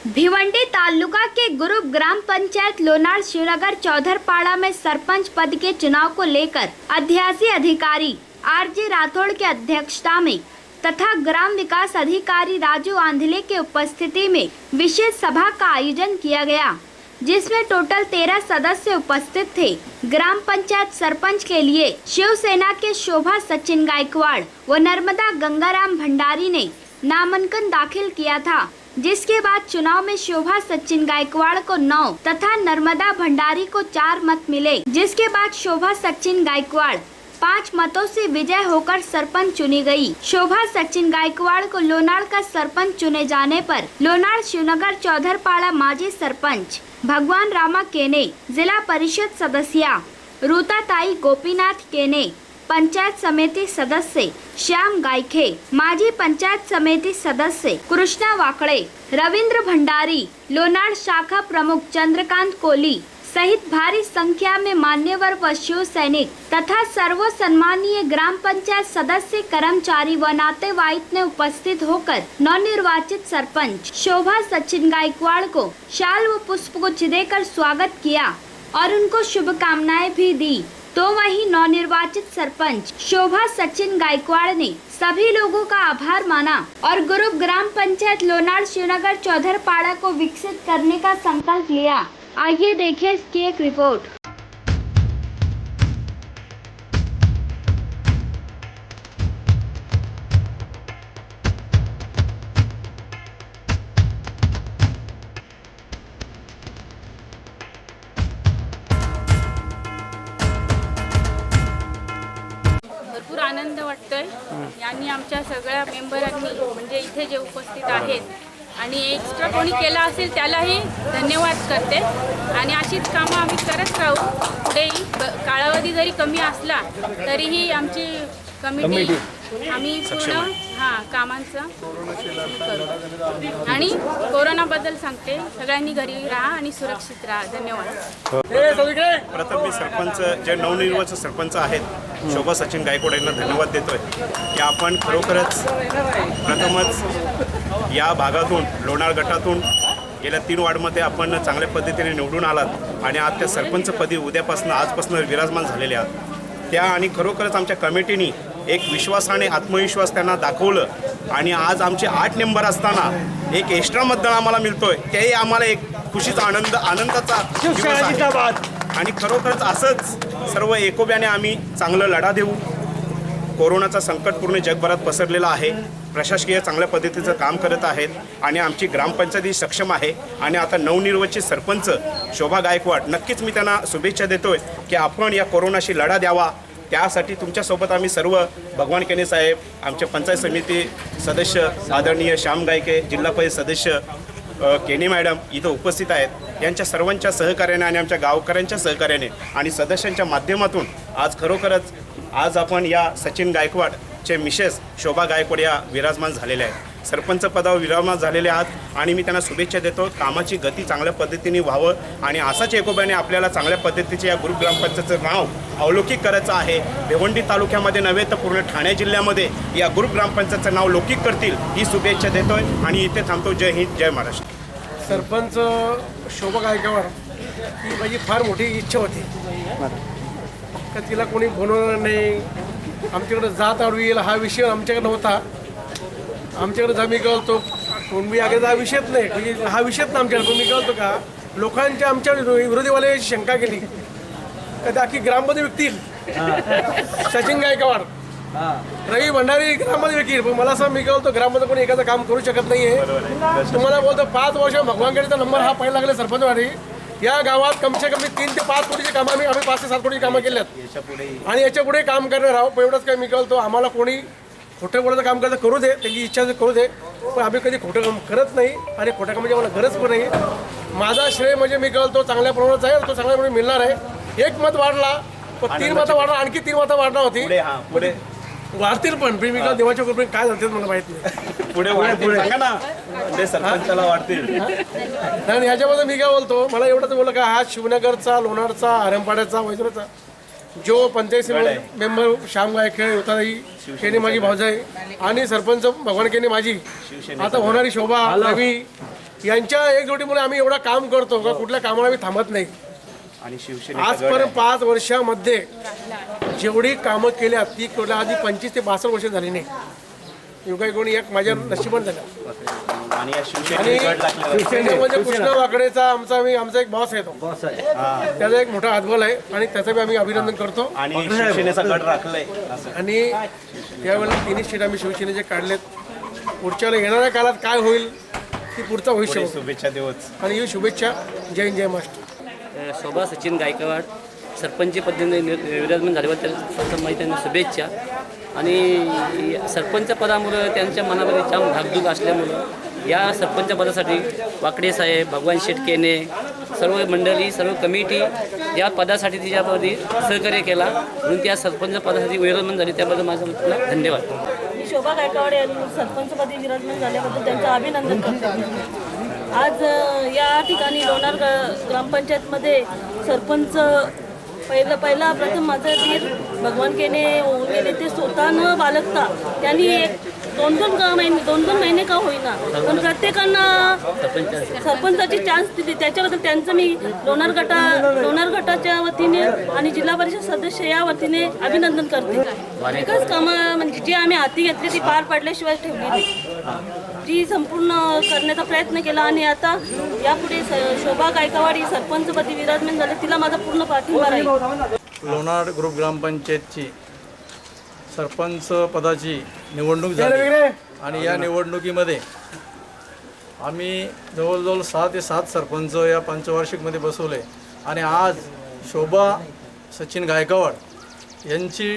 भिवंडी तालुका के group ग्राम पंचायत लोनार शिवनगर चौधरपाड़ा में सरपंच पद के चुनाव को लेकर अध्यासी अधिकारी आरजे राठौड़ की अध्यक्षता में तथा ग्राम विकास अधिकारी राजू आंधले के उपस्थिति में विशेष सभा का आयोजन किया गया, जिसमें टोटल 13 सदस्य उपस्थित थे। ग्राम पंचायत सरपंच के लिए शिवसेना के शोभा सचिन गायकवाड़ व नर्मदा गंगाराम भंडारी ने नामांकन दाखिल किया था, जिसके बाद चुनाव में शोभा सचिन गायकवाड़ को 9 तथा नर्मदा भंडारी को 4 मत मिले, जिसके बाद शोभा सचिन गायकवाड़ 5 मतों से विजय होकर सरपंच चुनी गई। शोभा सचिन गायकवाड़ को लोनार का सरपंच चुने जाने पर लोनार शिवनगर चौधरपाड़ा माजी सरपंच भगवान रामा केने, जिला परिषद सदस्य रूताताई गोपीनाथ केने, पंचायत समिति सदस्य श्याम गायखे, माजी पंचायत समिति सदस्य कृष्णा वाकड़े, रविंद्र भंडारी, लोनार शाखा प्रमुख चंद्रकांत कोली सहित भारी संख्या में मान्यवर व शिव सैनिक तथा सर्व सम्मानीय ग्राम पंचायत सदस्य, कर्मचारी व नातेवाईक ने उपस्थित होकर नवनिर्वाचित सरपंच शोभा सचिन गायकवाड़ को शाल व पुष्पगुच्छ देकर स्वागत किया और उनको शुभकामनाएं भी दी। तो वहीं नवनिर्वाचित सरपंच शोभा सचिन गायकवाड़ ने सभी लोगों का आभार माना और ग्रुप ग्राम पंचायत लोनार शिवनगर चौधरपाड़ा को विकसित करने का संकल्प लिया। आइए देखिए इसकी एक रिपोर्ट। भरपूर आनंद वाटतोय। यांनी आमच्या सगळ्या मेंबरांनी म्हणजे इथे जे उपस्थित आहेत आणि एक्स्ट्रा कोणी केला असेल त्यालाही धन्यवाद करते आणि अशीच कामं आम्ही करत राहू पुढेही। कालावधी जरी कमी असला तरीही आमची कमिटी आम्ही पूर्ण कामांचं करू। आणि कोरोनाबद्दल सांगते, सगळ्यांनी घरी राहा आणि सुरक्षित राहा। धन्यवाद। प्रथम मी सरपंच जे नवनिर्वाचित सरपंच आहेत शोभा सचिन गायकवाड यांना धन्यवाद देतोय की आपण खरोखरच प्रथमच या भागातून लोणार गटातून गेल्या 3 वार्डमध्ये आपण चांगल्या पद्धतीने निवडून आलात आणि आज त्या सरपंचपदी उद्यापासून आजपासून विराजमान झालेले आहात त्या। आणि खरोखरच आमच्या कमिटीने एक विश्वासाने आत्मविश्वास त्यांना दाखवलं आणि आज आमचे 8 नंबर असताना एक एक्स्ट्रा मतदान आम्हाला मिळतोय, तेही आम्हाला एक खुशीचा आनंदाचा दिवस आहे। आणि खरोखरच असंच सर्व एकोप्याने आम्ही चांगलं लढा देऊ। कोरोनाचा संकट पूर्ण जगभरात पसरलेला आहे, प्रशासकीय चांगल्या पद्धतीचं काम करत आहेत आणि आमची ग्रामपंचायती सक्षम आहे। आणि आता नवनिर्वाचित सरपंच शोभा गायकवाड, नक्कीच मी त्यांना शुभेच्छा देतोय की आपण या कोरोनाशी लढा द्यावा। त्यासाठी तुमच्यासोबत आम्ही सर्व भगवान केने साहेब, आमचे पंचायत समिती सदस्य आदरणीय श्याम गायके, जिल्हा परिषद सदस्य केने मॅडम इथं उपस्थित आहेत। यांच्या सर्वांच्या सहकार्याने आणि आमच्या गावकऱ्यांच्या सहकार्याने आणि सदस्यांच्या माध्यमातून आज खरोखरच आज आपण या सचिन गायकवाडचे मिसेस शोभा गायकवाड या विराजमान झालेल्या आहेत, सरपंच पदावर विराजमान झालेले आहात। आणि मी त्यांना शुभेच्छा देतो, कामाची गती चांगल्या पद्धतीने व्हावं आणि असाच एकोप्याने आपल्याला चांगल्या पद्धतीचे या ग्रुप ग्रामपंचायतचं नाव अवलौकिक करायचं आहे। भिवंडी तालुक्यामध्ये नव्हे तर पूर्ण ठाणे जिल्ह्यामध्ये या ग्रुप ग्रामपंचायतचं नाव लौकिक करतील ही शुभेच्छा देतोय आणि इथे थांबतो। जय हिंद, जय महाराष्ट्र। सरपंच शोभा गायकवाड ही माझी फार मोठी इच्छा होती का तिला कोणी बनवणार नाही, आमच्याकडे जात आडवी येईल हा विषय आमच्याकडे नव्हता। आमच्याकडे जर मी कळतो कोणी आगे हा विषयच नाही, म्हणजे हा विषयच ना आमच्याकडे। पण मी कळतो का लोकांच्या आमच्या विरोधीवाल्याची शंका केली का अख्खी ग्राममध्ये विकतील सचिन गायकवाड, रवी भंडारी ग्राममध्ये विकील। पण मला असं मी कळतो ग्राममध्ये कोणी एखादं काम करू शकत नाही आहे। तुम्हाला बोलतो 5 वर्ष भगवानगडीचा नंबर हा पहिला लागला सरपंचवाडी। या गावात कमसे कमी 3 ते 5 कोटीची कामं आम्ही 5 ते 7 कोटीची कामं केल्यात आणि याच्या पुढे काम करणार आहोत। पण एवढंच काय मी कळतो आम्हाला कोणी खोटं बोलायचं काम करतं करू दे, त्यांची इच्छा करू दे, पण आम्ही कधी खोटं काम करत नाही आणि खोट्या कामाची आम्हाला गरज पण नाही। माझा श्रेय म्हणजे मी कळतो चांगल्या प्रमाणात आहे, तो चांगल्या प्रमाणात मिळणार आहे। 1 मत वाढला पण 3 मतं वाढणार, आणखी 3 मतं वाढणार होती, वाढतील पण मी कळ देवाच्या कृपेने काय झालं मला माहित नाही। पुढे सांगा ना सरपंचाला वाढतील। आणि ह्याच्यामध्ये मी काय बोलतो, मला एवढंच बोललं का हा शिवनगरचा, लोणारचा, हरमपाड्याचा, वैजूरचा जो पंचायत समिती मेंबर श्याम गायकवाड होता, केने माझी भाऊजाई आणि सरपंच भगवान केने माझी, आता होणारी शोभा रवी यांच्या एकजुटीमुळे आम्ही एवढा काम करतो का कुठल्या कामाला आम्ही थांबत नाही. आणि शिवसेना आजपर्यंत 5 वर्षामध्ये जेवढी कामं केल्या ती कोणा आधी 25 ते 62 वर्ष झाली नाही. योगायोगाने एक माझ्या नशिबात झालं. आणि या आणि शिवसेनेने शिवसेनेमध्ये कृष्ण वाकडेचा आमचा एक बॉस आहे तो. त्याचा एक मोठा हातबल आहे आणि त्याचं बी आम्ही अभिनंदन करतो. आणि शिवसेनेचा गड राखलाय असं. आणि यावेळेला 3 सीट आम्ही शिवसेनेचे काढलेत. पुढच्या येणाऱ्या काळात काय होईल ती पुढचा भविष्य पुढे होईल. शुभेच्छा देऊच. आणि ही शुभेच्छा. जय हिंद, जय महाराष्ट्र. शोभा सचिन गायकवाड सरपंच पद्धतीने विराजमान झाल्याबद्दल सर्व त्यांना शुभेच्छा. आणि सरपंच पदामुळं त्यांच्या मनामध्ये जाम धाकधूक असल्यामुळं या सरपंच पदासाठी वाकडे साहेब, भगवान शेटकेने, सर्व मंडळी, सर्व कमिटी या पदासाठी तिच्यामध्ये सहकार्य केला म्हणून त्या सरपंच पदासाठी विराजमान झाली. त्याबद्दल माझा तुला धन्यवाद. मी शोभा गायकवाड यांनी सरपंचपदी विराजमान झाल्याबद्दल त्यांचं अभिनंदन करते. आज या ठिकाणी लोणार ग्रामपंचायतमध्ये सरपंच प्रथम माझं दीर भगवान केने होऊन गेले. ते स्वतः न बाळगता त्यांनी दोन दोन महिने का होईना पण प्रत्येकांना सरपंचाची चान्स दिली. त्याच्याबद्दल त्यांचं मी लोणार गटाच्या वतीने आणि जिल्हा परिषद सदस्य या वतीने अभिनंदन करते. एकच कामं म्हणजे जी आम्ही हाती घेतली ती पार पडल्याशिवाय ठेवली नाही, जी संपूर्ण करण्याचा प्रयत्न केला. आणि आता यापुढे शोभा गायकवाड ही सरपंचपदी विराजमान झाले, तिला माझा पूर्ण पाठिंबा राहील. लोणार ग्रुप ग्रामपंचायतची सरपंच पदाची निवडणूक झाली आणि या निवडणुकीमध्ये आम्ही जवळजवळ 6 ते 7 सरपंच या पंचवार्षिकमध्ये बसवले. आणि आज शोभा सचिन गायकवाड यांची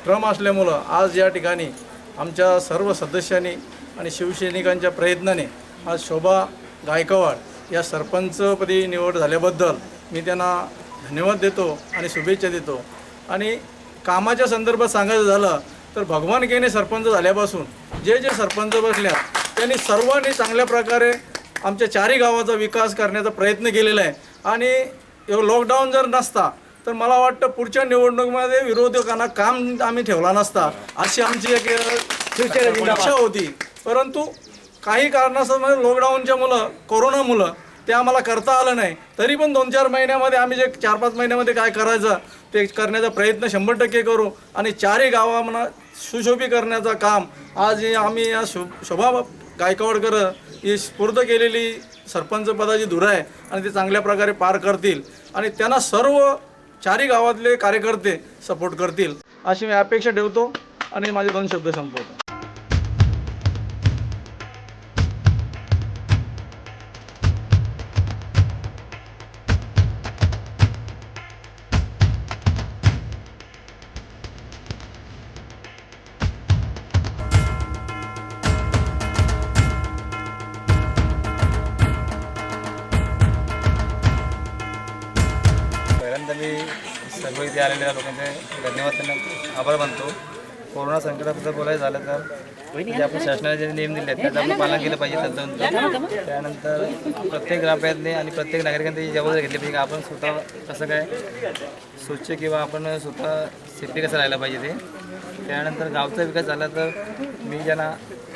ट्रम असल्यामुळं आज या ठिकाणी आमच्या सर्व सदस्यांनी आणि शिवसैनिकांच्या प्रयत्नाने आज शोभा गायकवाड या सरपंचपदी निवड झाल्याबद्दल मी त्यांना धन्यवाद देतो आणि शुभेच्छा देतो. आणि कामाच्या संदर्भात सांगायचं झालं तर भगवान केने सरपंच झाल्यापासून जे सरपंच बसल्या त्यांनी सर्वांनी चांगल्या प्रकारे आमच्या 4ही गावाचा विकास करण्याचा प्रयत्न केलेला आहे. आणि लॉकडाऊन जर नसता तर मला वाटतं पुढच्या निवडणुकीमध्ये विरोधकांना काम आम्ही ठेवला नसता अशी आमची एक इच्छा होती. परंतु काही कारणास्तव लॉकडाऊनच्या कोरोनामुळं ते आम्हाला करता आलं नाही. तरी पण 2-4 महिन्यामध्ये आम्ही जे 4-5 महिन्यामध्ये काय करायचं ते करण्याचा प्रयत्न 100% करू. आणि 4ही गावांना सुशोभी करण्याचं काम आज आम्ही या शोभा गायकवाडकर ही स्फूर्त केलेली सरपंच पदाची धुरा आहे आणि ते चांगल्या प्रकारे पार करतील आणि त्यांना सर्व 4ही गावातले कार्यकर्ते सपोर्ट करतील अशी मी अपेक्षा ठेवतो आणि माझे 2 शब्द संपवतो. पहिल्यांदा मी सर्व इथे आलेल्या लोकांचे धन्यवाद, त्यांना आभार मानतो. कोरोना संकटाबद्दल बोलायचं झालं तर जे आपण शासनाने जे नियम दिले आहेत त्याचं आपण पालन केलं पाहिजे. त्यानंतर प्रत्येक ग्रामपंचायतने आणि प्रत्येक नागरिकांनी जबाबदारी घेतली पाहिजे की आपण स्वतः कसं काय स्वच्छ किंवा आपण स्वतः सेफ्टी कसं राहायला पाहिजे ते. त्यानंतर गावचा विकास झाला तर मी ज्यांना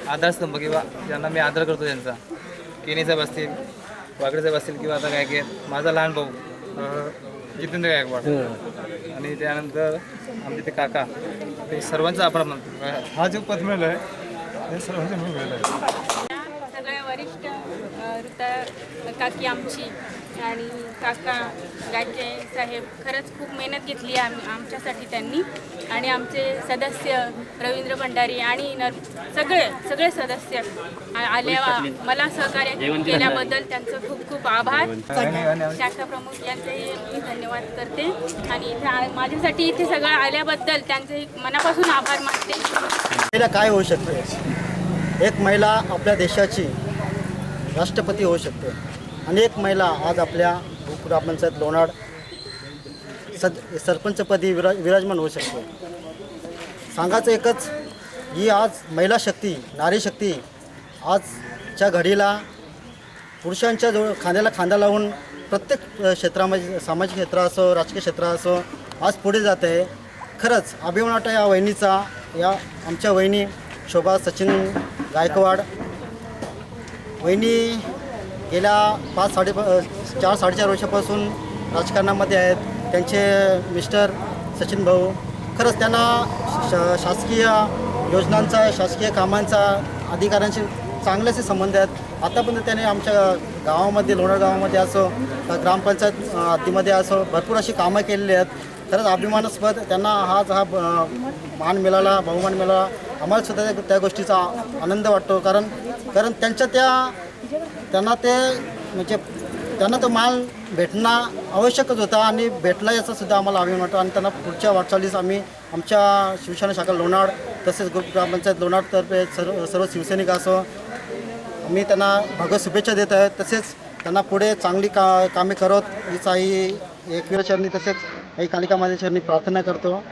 आधारस्तंभ किंवा ज्यांना मी आदर करतो त्यांचा, केने साहेब असतील, वाकडे साहेब असतील किंवा आता काय माझा लहान भाऊ जितेंद्र गायकवाड आणि त्यानंतर आमचे ते काका, ते सर्वांचा आभार मानतो. हा जो पद मिळाला आहे हे सर्वांचा मिळाला आहे. सगळ्या वरिष्ठ ऋता काकी आमची आणि काका गायके साहेब खरंच खूप मेहनत घेतली आहे आमच्यासाठी त्यांनी. आणि आमचे सदस्य रवींद्र भंडारी आणि सगळे सदस्य आल्या मला सहकार्य केल्याबद्दल त्यांचं खूप खूप आभार. शाखा प्रमुख यांचेही मी धन्यवाद करते. आणि इथे माझ्यासाठी इथे सगळं आल्याबद्दल त्यांचे मनापासून आभार मानते. महिला काय होऊ शकते? एक महिला आपल्या देशाची राष्ट्रपती होऊ शकते. अनेक महिला आज आपल्या ग्रामपंचायत लोणार सरपंचपदी विराजमान होऊ शकते. सांगायचं एकच, ही आज महिला शक्ती, नारी शक्ती आजच्या घडीला पुरुषांच्या जवळ खांद्याला खांदा लावून प्रत्येक क्षेत्रामध्ये, सामाजिक क्षेत्र असो, राजकीय क्षेत्र असो, आज पुढे जात आहे. खरंच अभिमान वाटतं या वहिनीचा, या आमच्या वहिनी शोभा सचिन गायकवाड वहिनी गेल्या 4-4.5 वर्षापासून राजकारणामध्ये आहेत. त्यांचे मिस्टर सचिन भाऊ खरंच त्यांना शासकीय योजनांचा, शासकीय कामांचा अधिकाऱ्यांशी चांगलेसे संबंध आहेत. आतापर्यंत त्याने आमच्या गावामध्ये, लोणार गावामध्ये असो, ग्रामपंचायत हद्दीमध्ये असो भरपूर अशी कामं केलेली आहेत. खरंच अभिमानास्पद त्यांना हा मान मिळाला, बहुमान मिळाला. आम्हाला सुद्धा त्या गोष्टीचा आनंद वाटतो. कारण त्यांना तो मान भेटणं आवश्यकच होता आणि भेटला याचा सुद्धा आम्हाला अभिमान वाटतो. आणि त्यांना पुढच्या वाटचालीस आम्ही आमच्या शिवसेना शाखा लोणार तसेच ग्रामपंचायत लोणारतर्फे सर्व शिवसैनिक असो आम्ही त्यांना भगवत शुभेच्छा देत आहेत. तसेच त्यांना पुढे चांगली कामे करत हीच आई एकविरा चरणी तसेच आई कालिका मातेच्या चरणी प्रार्थना करतो.